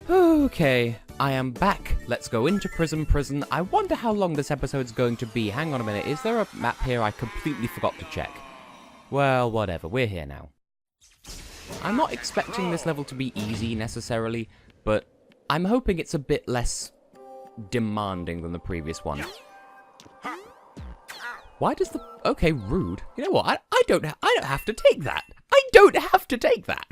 Okay, I am back. Let's go into prison. I wonder how long this episode's going to be. Hang on a minute, is there a map here I completely forgot to check? Well, whatever, we're here now. I'm not expecting this level to be easy, necessarily, but I'm hoping it's a bit less demanding than the previous one. Why does the... Okay, rude. You know what, I don't have to take that. I don't have to take that.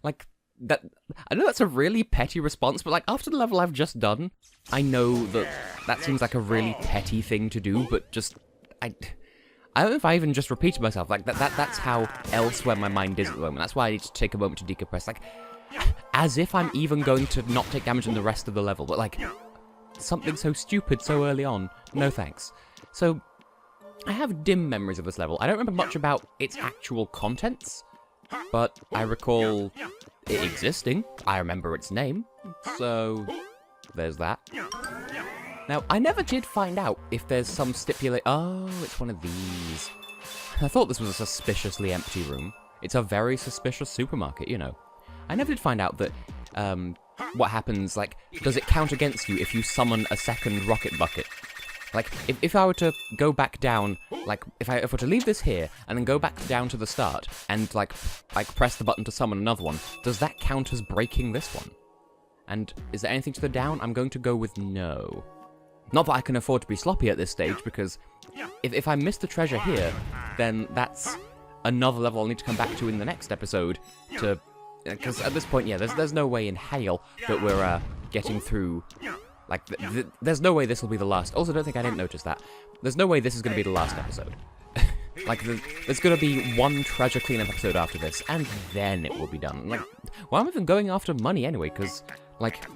Like... That I know that's a really petty response, but like after the level I've just done, I know that that seems like a really petty thing to do, but just I don't know if I even just repeated myself. Like that's how elsewhere my mind is at the moment. That's why I need to take a moment to decompress. Like as if I'm even going to not take damage in the rest of the level, but like something so stupid so early on. No thanks. So I have dim memories of this level. I don't remember much about its actual contents, but I recall it existing. I remember its name, so there's that. Now, I never did find out if there's some Oh, it's one of these. I thought this was a suspiciously empty room. It's a very suspicious supermarket, you know. I never did find out that, what happens, like, does it count against you if you summon a second rocket bucket? Like, if I were to go back down, like, if I were to leave this here, and then go back down to the start, and, like press the button to summon another one, does that count as breaking this one? And is there anything to the down? I'm going to go with no. Not that I can afford to be sloppy at this stage, because if I miss the treasure here, then that's another level I'll need to come back to in the next episode to... Because at this point, yeah, there's no way in hell that we're, getting through... Like, there's no way this will be the last. Also, don't think I didn't notice that. There's no way this is going to be the last episode. Like, there's going to be one treasure cleanup episode after this, and then it will be done. Like, why am I even going after money anyway? Because, like,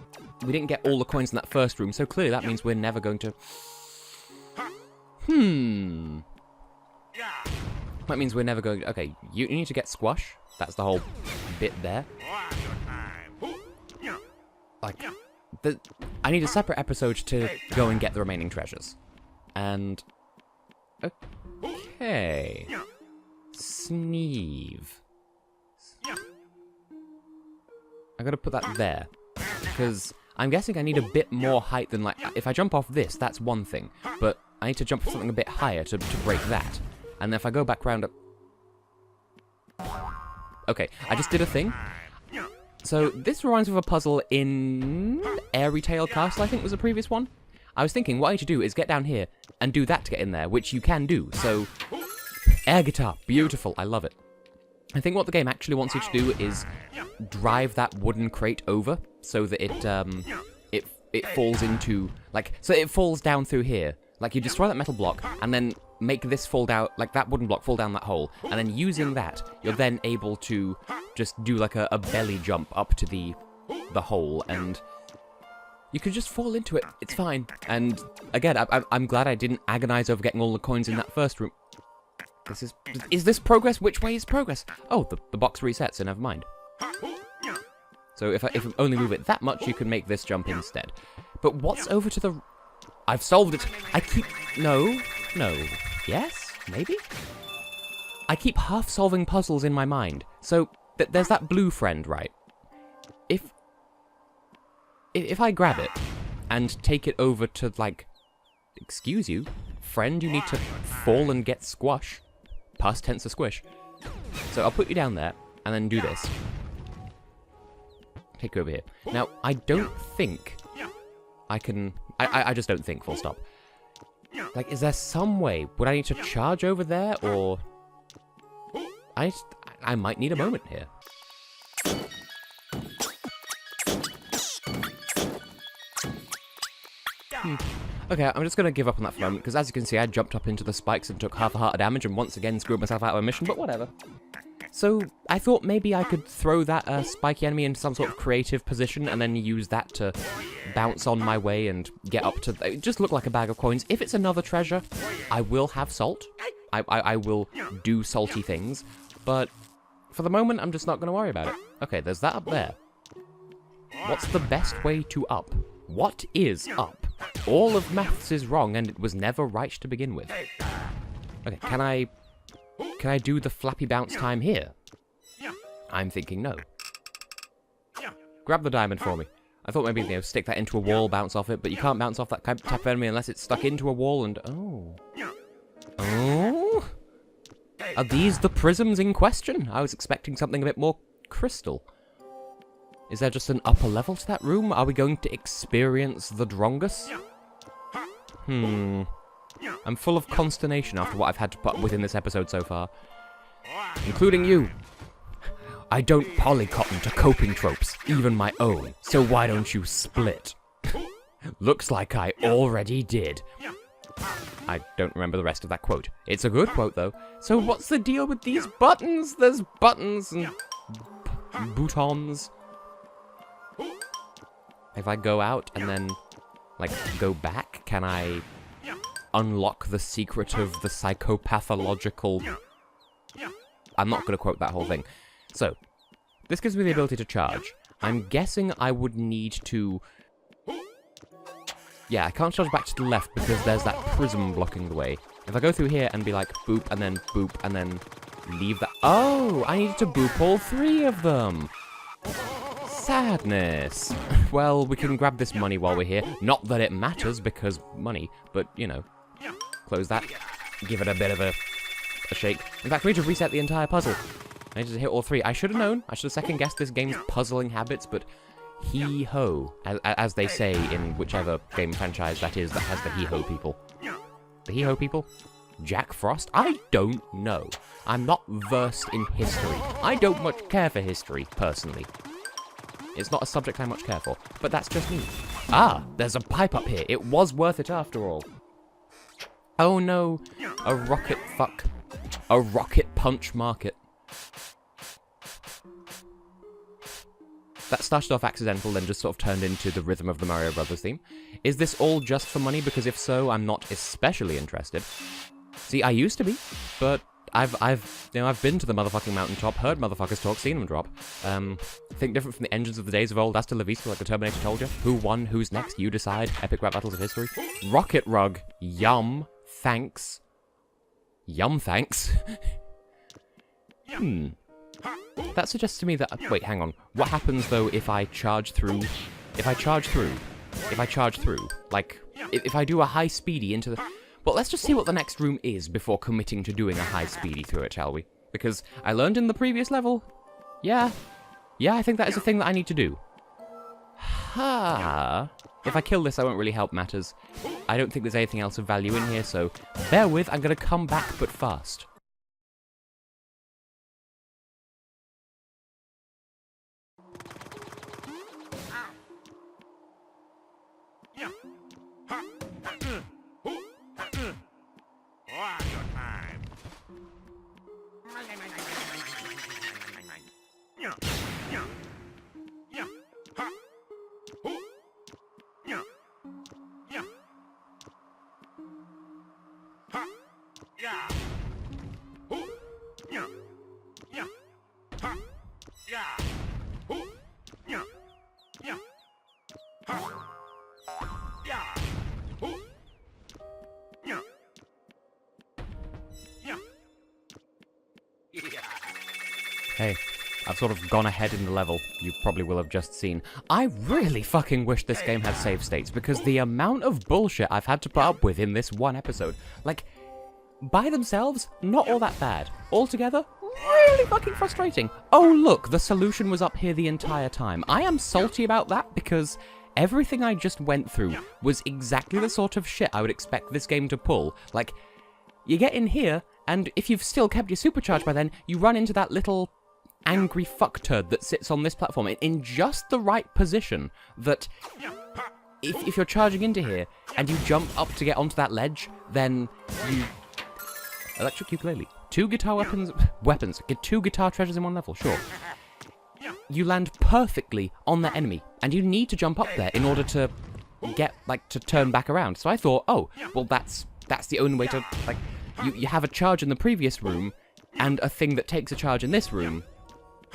we didn't get all the coins in that first room, so clearly that means we're never going to... That means we're never going... Okay, you need to get squash. That's the whole bit there. Like... I need a separate episode to go and get the remaining treasures. And... Okay... Sneeve. I gotta put that there. Because I'm guessing I need a bit more height than, like... If I jump off this, that's one thing. But I need to jump something a bit higher to break that. And then if I go back round up... Okay, I just did a thing. So, this reminds me of a puzzle in Airy Tail Castle, I think was the previous one. I was thinking, what I need to do is get down here and do that to get in there, which you can do. So, air guitar, beautiful, I love it. I think what the game actually wants you to do is drive that wooden crate over so that it falls into, like, so it falls down through here. Like, you destroy that metal block, and then make this fall down, like that wooden block fall down that hole, and then using that, you're then able to just do like a belly jump up to the hole, and you could just fall into it. It's fine. And again, I'm glad I didn't agonize over getting all the coins in that first room. Is this progress? Which way is progress? Oh, the box resets, so never mind. So if I only move it that much, you can make this jump instead. But what's over to the... I've solved it. I keep... No. Yes? Maybe? I keep half-solving puzzles in my mind. So, there's that blue friend, right? If I grab it and take it over to, like... Excuse you? Friend, you need to fall and get squash. Past tense of squish. So, I'll put you down there, and then do this. Take you over here. Now, I don't think I can... I just don't think, full stop. Like, is there some way? Would I need to charge over there, or... I might need a moment here. Okay, I'm just going to give up on that for a moment, because as you can see, I jumped up into the spikes and took half a heart of damage, and once again screwed myself out of a mission, but whatever. So, I thought maybe I could throw that spiky enemy into some sort of creative position, and then use that to bounce on my way and get up to... It just looked like a bag of coins. If it's another treasure, I will have salt. I will do salty things, but for the moment, I'm just not going to worry about it. Okay, there's that up there. What's the best way to up? What is up? All of maths is wrong, and it was never right to begin with. Okay, can I do the flappy bounce time here? I'm thinking no. Grab the diamond for me. I thought maybe, you know, stick that into a wall, bounce off it, but you can't bounce off that type of enemy unless it's stuck into a wall and... Oh. Oh? Are these the prisms in question? I was expecting something a bit more crystal. Is there just an upper level to that room? Are we going to experience the Drongus? I'm full of consternation after what I've had to put up with in this episode so far. Including you. I don't polycotton to coping tropes, even my own, so why don't you split? Looks like I already did. I don't remember the rest of that quote. It's a good quote, though. So what's the deal with these buttons? There's buttons and boutons. If I go out and then, like, go back, can I unlock the secret of the psychopathological... I'm not going to quote that whole thing. So, this gives me the ability to charge. I'm guessing I would need to... Yeah, I can't charge back to the left because there's that prism blocking the way. If I go through here and be like, boop, and then leave that... Oh, I need to boop all three of them. Sadness. Well, we can grab this money while we're here. Not that it matters because money, but, you know, close that. Give it a bit of a shake. In fact, we need to reset the entire puzzle. I need to hit all three. I should have known. I should have second-guessed this game's puzzling habits, but hee-ho, as they say in whichever game franchise that is that has the hee-ho people. The hee-ho people? Jack Frost? I don't know. I'm not versed in history. I don't much care for history, personally. It's not a subject I much care for, but that's just me. Ah, there's a pipe up here. It was worth it after all. Oh no, a rocket fuck. A rocket punch market. That started off accidental, then just sort of turned into the rhythm of the Mario Brothers theme. Is this all just for money? Because if so, I'm not especially interested. See, I used to be, but I've been to the motherfucking mountaintop, heard motherfuckers talk, seen them drop. Think different from the engines of the days of old, hasta la vista, like the Terminator told you. Who won? Who's next? You decide. Epic rap battles of history. Rocket rug. Yum. Thanks. Yum, thanks. That suggests to me that... Wait, hang on. What happens, though, if I charge through... If I charge through... Like, if I do a high speedy into the... Well, let's just see what the next room is before committing to doing a high speedy through it, shall we? Because I learned in the previous level... Yeah, I think that is a thing that I need to do. Ha! If I kill this, I won't really help matters. I don't think there's anything else of value in here, so bear with, I'm gonna come back, but fast. Hey, I've sort of gone ahead in the level, you probably will have just seen. I really fucking wish this game had save states, because the amount of bullshit I've had to put up with in this one episode, like, by themselves, not all that bad. Altogether, really fucking frustrating. Oh look, the solution was up here the entire time. I am salty about that, because everything I just went through was exactly the sort of shit I would expect this game to pull. Like, you get in here, and if you've still kept your supercharge by then, you run into that little angry fuckturd that sits on this platform in just the right position that if you're charging into here and you jump up to get onto that ledge, then you... Electric ukulele. 2 guitar weapons. Get 2 guitar treasures in one level, sure. You land perfectly on that enemy, and you need to jump up there in order to get, like, to turn back around. So I thought, oh, well that's the only way to, like, you have a charge in the previous room, and a thing that takes a charge in this room,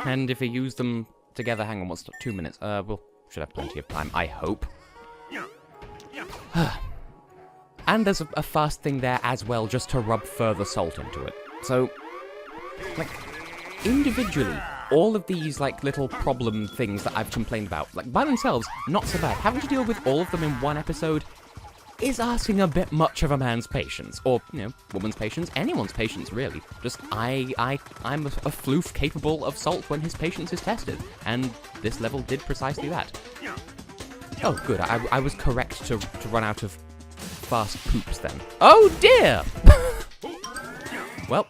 and if you use them together, hang on, what's 2 minutes? We'll should have plenty of time, I hope. And there's a fast thing there as well, just to rub further salt into it. So, like, individually, all of these, like, little problem things that I've complained about, like, by themselves, not so bad. Having to deal with all of them in one episode is asking a bit much of a man's patience. Or, you know, woman's patience, anyone's patience, really. Just, I'm a floof capable of salt when his patience is tested. And this level did precisely that. Oh, good. I was correct to run out of fast poops then. Oh, dear! Well,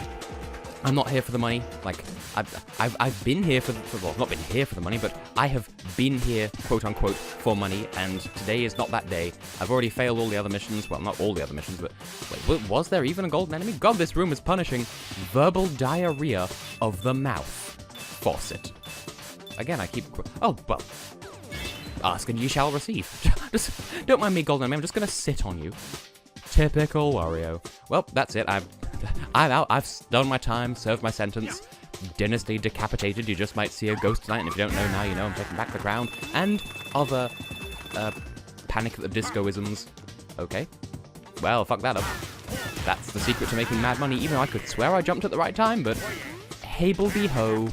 I'm not here for the money. Like, I've been here well, not been here for the money, but I have been here, quote-unquote, for money, and today is not that day. I've already failed all the other missions. Well, not all the other missions, but wait, was there even a golden enemy? God, this room is punishing. Verbal diarrhea of the mouth. Faucet. Again, I keep... Oh, well... Ask and ye shall receive. Just don't mind me, golden enemy. I'm just gonna sit on you. Typical Wario. Well, that's it. I'm out. I've done my time, served my sentence. Dynasty decapitated. You just might see a ghost tonight, and if you don't know now, you know I'm taking back the crown. And other Panic at the Disco-isms. Okay. Well, fuck that up. That's the secret to making mad money, even though I could swear I jumped at the right time, but... Hableby-ho,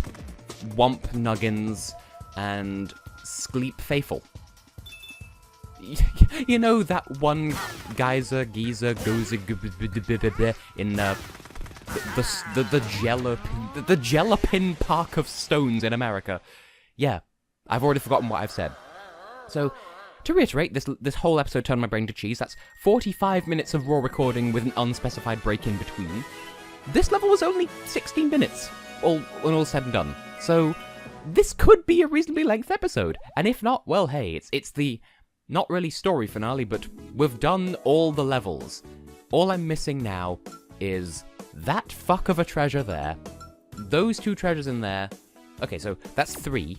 Womp Nuggins, and Skleep Faithful. You know that one geezer goes in the Jelapin Park of Stones in America. Yeah, I've already forgotten what I've said. So, to reiterate, this whole episode turned my brain to cheese. That's 45 minutes of raw recording with an unspecified break in between. This level was only 16 minutes, when all said and done. So, this could be a reasonably length episode. And if not, well, hey, it's the... not really story finale, but we've done all the levels. All I'm missing now is that fuck of a treasure there, those two treasures in there. Okay, so that's 3.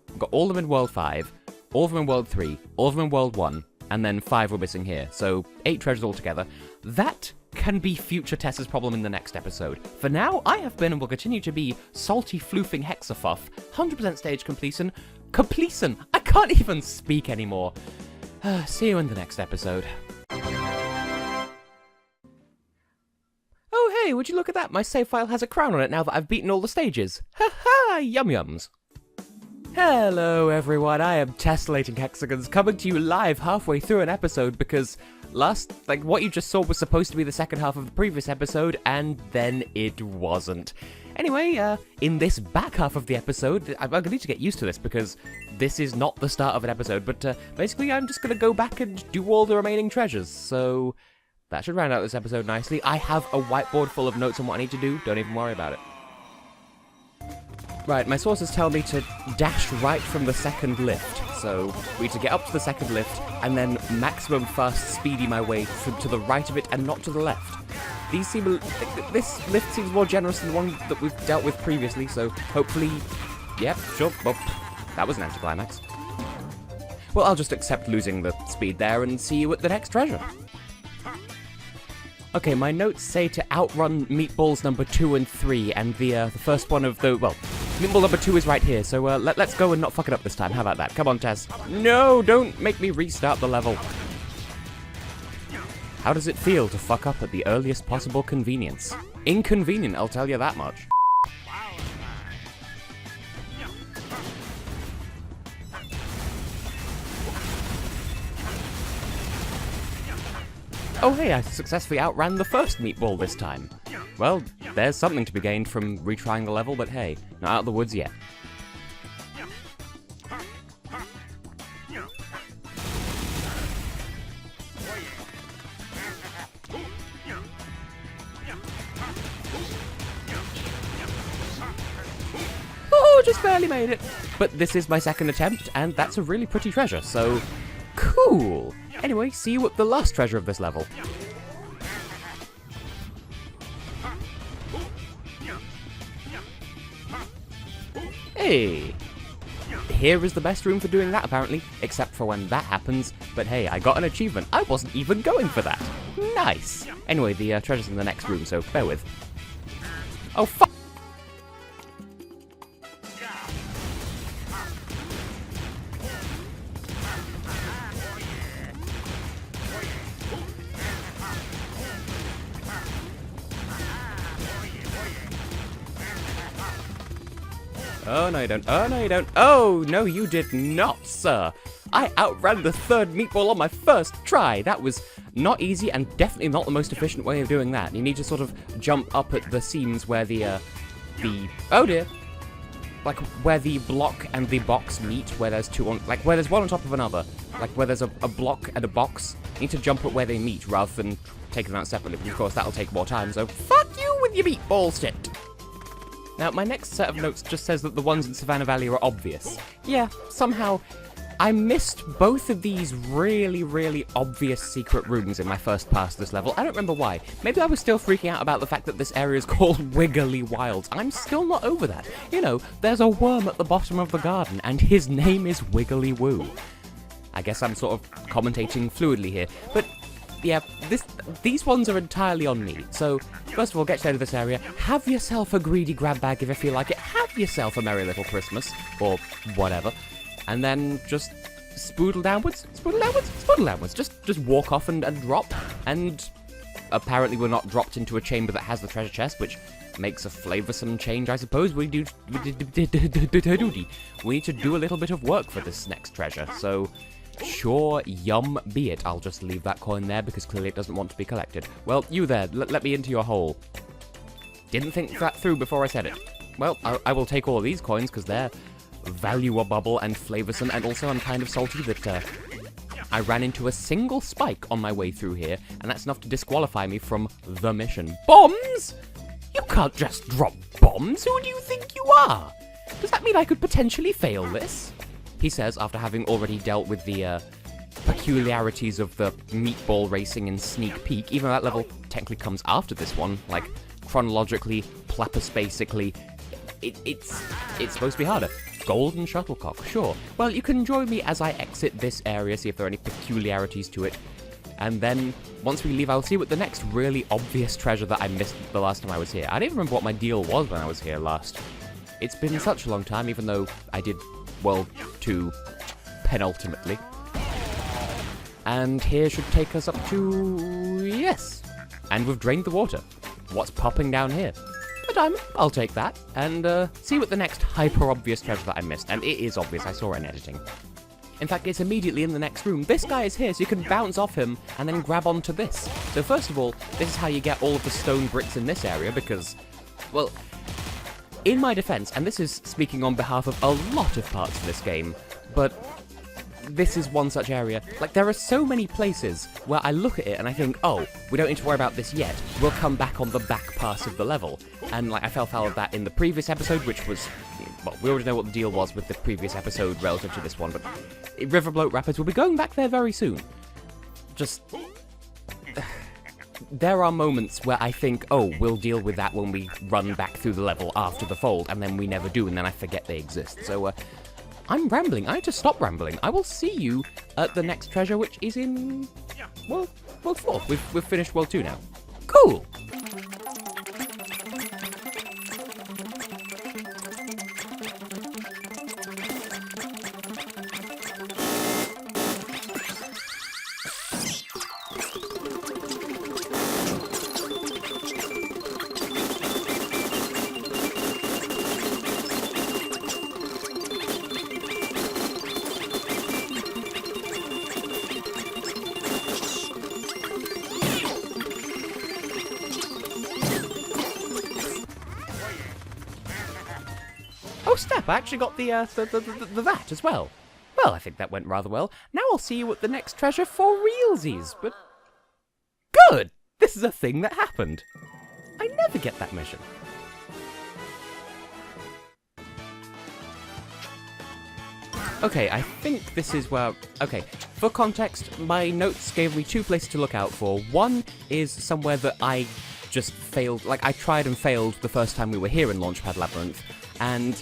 We've got all of them in World 5, all of them in World 3, all of them in World 1, and then 5 we're missing here. So 8 treasures altogether. That can be future Tessa's problem in the next episode. For now, I have been and will continue to be salty floofing hexafuff, 100% stage completion. I can't even speak anymore. See you in the next episode. Oh hey, would you look at that? My save file has a crown on it now that I've beaten all the stages. Ha ha, yum yums. Hello everyone, I am Tessellating Hexagons, coming to you live halfway through an episode because what you just saw was supposed to be the second half of the previous episode, and then it wasn't. Anyway, in this back half of the episode, I'm gonna need to get used to this because this is not the start of an episode, but basically I'm just gonna go back and do all the remaining treasures, so that should round out this episode nicely. I have a whiteboard full of notes on what I need to do, don't even worry about it. Right, my sources tell me to dash right from the second lift, so we need to get up to the second lift, and then maximum fast speedy my way to the right of it and not to the left. This lift seems more generous than the one that we've dealt with previously, so hopefully... Yep, sure, well, that was an anticlimax. Well, I'll just accept losing the speed there and see you at the next treasure. Okay, my notes say to outrun meatballs number 2 and 3, and the first one of the... well, meatball number 2 is right here, so let's go and not fuck it up this time. How about that? Come on, Tess. No, don't make me restart the level. How does it feel to fuck up at the earliest possible convenience? Inconvenient, I'll tell you that much. Oh hey, I successfully outran the first meatball this time. Well, there's something to be gained from retrying the level, but hey, not out of the woods yet. Oh, just barely made it. But this is my second attempt, and that's a really pretty treasure, so cool. Anyway, see you at the last treasure of this level. Hey! Here is the best room for doing that, apparently, except for when that happens. But hey, I got an achievement. I wasn't even going for that. Nice! Anyway, the treasure's in the next room, so bear with. Oh, fuck! Oh, no, you don't. Oh, no, you don't. Oh, no, you did not, sir. I outran the third meatball on my first try. That was not easy and definitely not the most efficient way of doing that. You need to sort of jump up at the seams where oh dear. Like where the block and the box meet, where there's two on, like where there's one on top of another. Like where there's a block and a box. You need to jump at where they meet rather than taking them out separately, but of course that'll take more time, so fuck you with your meatball shit. Now, my next set of notes just says that the ones in Savannah Valley are obvious. Yeah, somehow I missed both of these really, really obvious secret rooms in my first pass of this level. I don't remember why. Maybe I was still freaking out about the fact that this area is called Wiggly Wilds. I'm still not over that. You know, there's a worm at the bottom of the garden, and his name is Wiggly Woo. I guess I'm sort of commentating fluidly here, but yeah, these ones are entirely on me. So, first of all, get to the end of this area, have yourself a greedy grab bag if you feel like it, have yourself a Merry Little Christmas, or whatever, and then just spoodle downwards, just walk off and drop, and apparently we're not dropped into a chamber that has the treasure chest, which makes a flavoursome change, I suppose. We need to do a little bit of work for this next treasure, so sure, yum be it. I'll just leave that coin there because clearly it doesn't want to be collected. Well, you there, let me into your hole. Didn't think that through before I said it. Well, I will take all of these coins because they're valuable and flavoursome, and also I'm kind of salty that I ran into a single spike on my way through here, and that's enough to disqualify me from the mission. Bombs? You can't just drop bombs. Who do you think you are? Does that mean I could potentially fail this? He says, after having already dealt with the peculiarities of the meatball racing in Sneak Peek, even though that level technically comes after this one, like, chronologically, plapaspacically, it's supposed to be harder. Golden Shuttlecock, sure. Well, you can join me as I exit this area, see if there are any peculiarities to it, and then, once we leave, I'll see what the next really obvious treasure that I missed the last time I was here. I don't even remember what my deal was when I was here last. It's been such a long time, even though I did World 2 penultimately. And here should take us up to... yes. And we've drained the water. What's popping down here? A diamond. I'll take that. And see what the next hyper-obvious treasure that I missed. And it is obvious. I saw it in editing. In fact, it's immediately in the next room. This guy is here, so you can bounce off him and then grab onto this. So first of all, this is how you get all of the stone bricks in this area, because, well, in my defense, and this is speaking on behalf of a lot of parts of this game, but this is one such area. Like, there are so many places where I look at it and I think, oh, we don't need to worry about this yet. We'll come back on the back pass of the level. And, like, I fell foul of that in the previous episode, which was... well, we already know what the deal was with the previous episode relative to this one, but Riverbloat Rapids will be going back there very soon. Just... there are moments where I think, oh, we'll deal with that when we run back through the level after the fold, and then we never do, and then I forget they exist. So, I'm rambling. I need to stop rambling. I will see you at the next treasure, which is in... well, World 4. We've finished World 2 now. Cool! Snap, I actually got the that as well. Well, I think that went rather well. Now I'll see you at the next treasure for realsies, but... good! This is a thing that happened. I never get that mission. Okay, I think this is where... okay, for context, my notes gave me two places to look out for. One is somewhere that I just failed, like I tried and failed the first time we were here in Launchpad Labyrinth, and...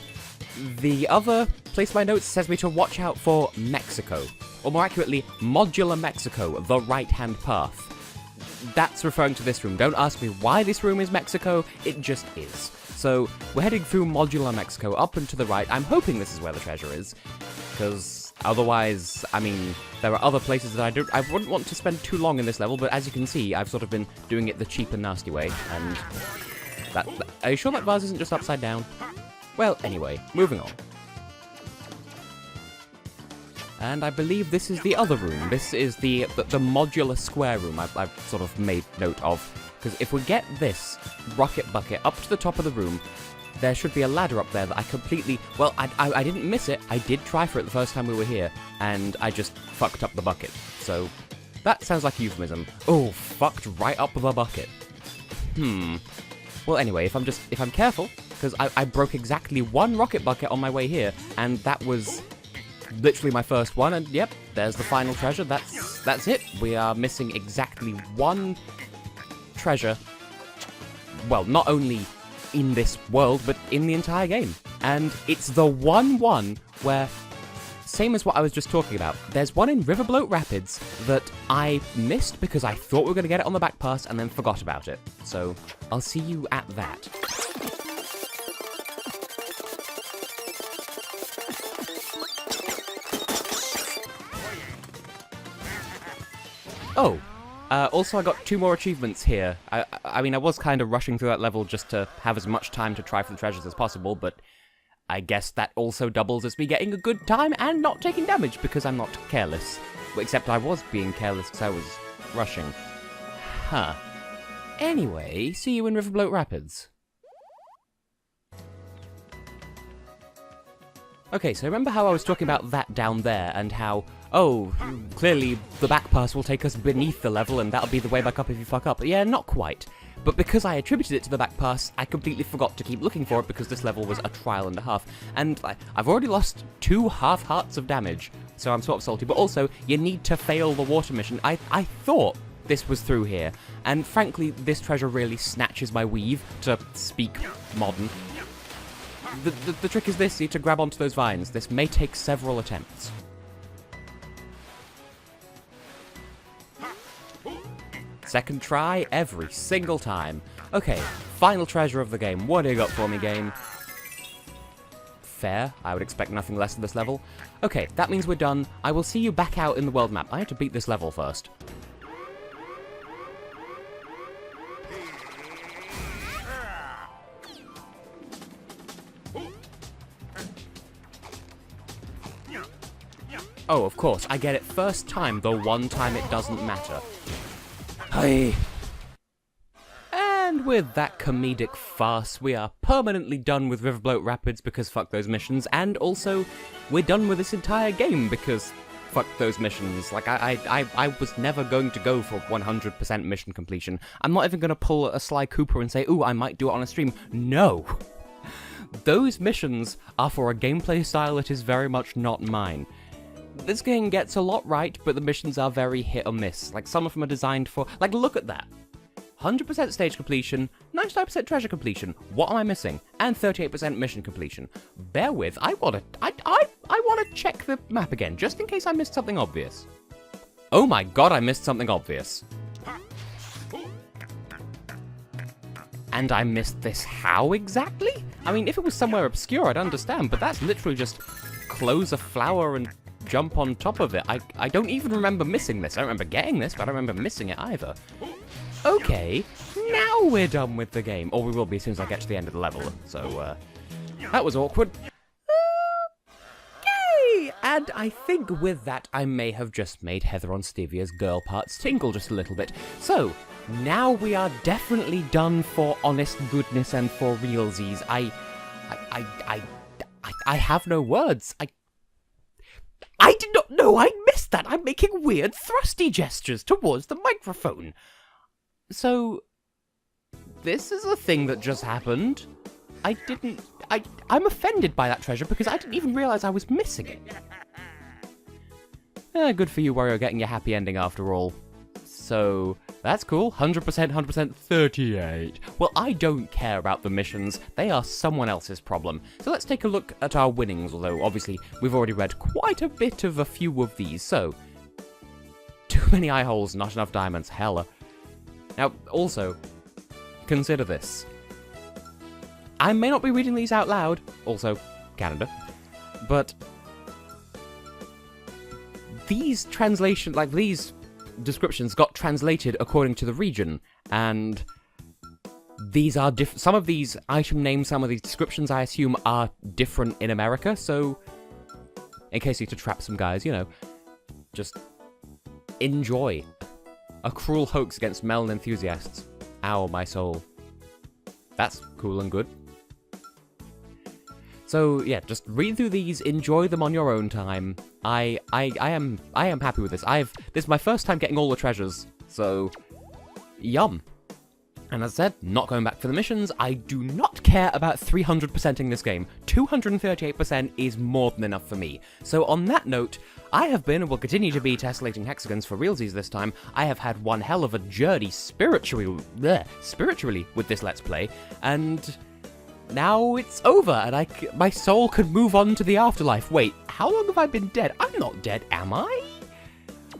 the other place my notes says me to watch out for Mexico, or more accurately, Modular Mexico, the right-hand path. That's referring to this room. Don't ask me why this room is Mexico, it just is. So, we're heading through Modular Mexico, up and to the right. I'm hoping this is where the treasure is, because otherwise, I mean, there are other places that I wouldn't want to spend too long in this level, but as you can see, I've sort of been doing it the cheap and nasty way, and... are you sure that vase isn't just upside down? Well, anyway, moving on. And I believe this is the other room. This is the modular square room I've sort of made note of. Because if we get this rocket bucket up to the top of the room, there should be a ladder up there that I completely... Well, I didn't miss it. I did try for it the first time we were here, and I just fucked up the bucket. So, that sounds like a euphemism. Oh, fucked right up the bucket. Well, anyway, if I'm careful, because I broke exactly one rocket bucket on my way here, and that was... literally my first one, and yep, there's the final treasure. That's it. We are missing exactly one treasure. Well, not only in this world, but in the entire game. And it's the one where, same as what I was just talking about, there's one in Riverbloat Rapids that I missed because I thought we were going to get it on the back pass and then forgot about it. So, I'll see you at that. Oh, also I got 2 more achievements here. I mean, I was kind of rushing through that level just to have as much time to try for the treasures as possible, but I guess that also doubles as me getting a good time and not taking damage because I'm not careless. Except I was being careless because I was rushing. Huh. Anyway, see you in Riverbloat Rapids. Okay, so remember how I was talking about that down there, and how, oh, clearly the back pass will take us beneath the level, and that'll be the way back up if you fuck up. Yeah, not quite. But because I attributed it to the back pass, I completely forgot to keep looking for it because this level was a trial and a half. And I've already lost 2 half hearts of damage, so I'm sort of salty. But also, you need to fail the water mission. I thought this was through here, and frankly, this treasure really snatches my weave, to speak modern. The trick is this, you need to grab onto those vines. This may take several attempts. Second try every single time. Okay, final treasure of the game. What do you got for me, game? Fair. I would expect nothing less in this level. Okay, that means we're done. I will see you back out in the world map. I have to beat this level first. Oh, of course, I get it first time, the one time it doesn't matter. Hi. And with that comedic farce, we are permanently done with Riverbloat Rapids because fuck those missions, and also, we're done with this entire game because fuck those missions. Like, I was never going to go for 100% mission completion. I'm not even going to pull a Sly Cooper and say, ooh, I might do it on a stream. No! Those missions are for a gameplay style that is very much not mine. This game gets a lot right, but the missions are very hit or miss. Like, some of them are designed for... Like, look at that. 100% stage completion, 99% treasure completion. What am I missing? And 38% mission completion. Bear with, I wanna check the map again, just in case I missed something obvious. Oh my god, I missed something obvious. And I missed this how exactly? I mean, if it was somewhere obscure, I'd understand, but that's literally just close a flower and jump on top of it. I don't even remember missing this. I don't remember getting this, but I don't remember missing it either. Okay, now we're done with the game. Or we will be as soon as I get to the end of the level. So, that was awkward. Okay, and I think with that, I may have just made Heather on Stevia's girl parts tingle just a little bit. So, now we are definitely done for honest goodness and for realsies. I have no words. I did not know I missed that. I'm making weird thrusty gestures towards the microphone. So, this is a thing that just happened. I'm offended by that treasure because I didn't even realize I was missing it. Good for you, Wario, getting your happy ending after all. So, that's cool. 100%, 38. Well, I don't care about the missions. They are someone else's problem. So let's take a look at our winnings, although obviously we've already read quite a bit of a few of these. So, too many eye holes, not enough diamonds. Hella. Now, also, consider this. I may not be reading these out loud, also, Canada, but these descriptions got translated according to the region, and these are some of these item names, some of these descriptions, I assume, are different in America, so in case you need to trap some guys, you know, just enjoy. A cruel hoax against melon enthusiasts. Ow, my soul. That's cool and good. So yeah, just read through these, enjoy them on your own time. I am happy with this. This is my first time getting all the treasures, so yum. And as I said, not going back for the missions. I do not care about 300%ing this game. 238% is more than enough for me. So on that note, I have been and will continue to be tessellating hexagons for realsies this time. I have had one hell of a journey spiritually with this Let's Play, and now it's over, and my soul can move on to the afterlife. Wait, how long have I been dead? I'm not dead, am I?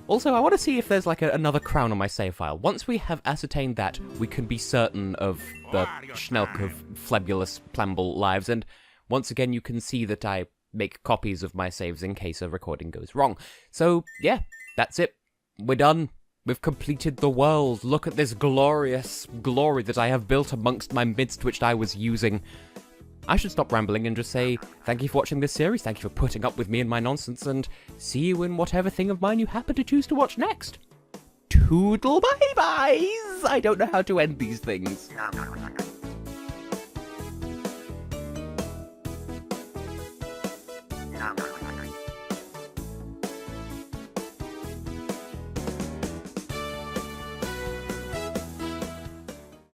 Also, I want to see if there's like another crown on my save file. Once we have ascertained that, we can be certain of the Schnelk of Flebulous Plamble lives, and once again you can see that I make copies of my saves in case a recording goes wrong. So, yeah, that's it. We're done. We've completed the world. Look at this glorious glory that I have built amongst my midst, which I was using. I should stop rambling and just say thank you for watching this series, thank you for putting up with me and my nonsense, and see you in whatever thing of mine you happen to choose to watch next. Toodle bye-byes! I don't know how to end these things.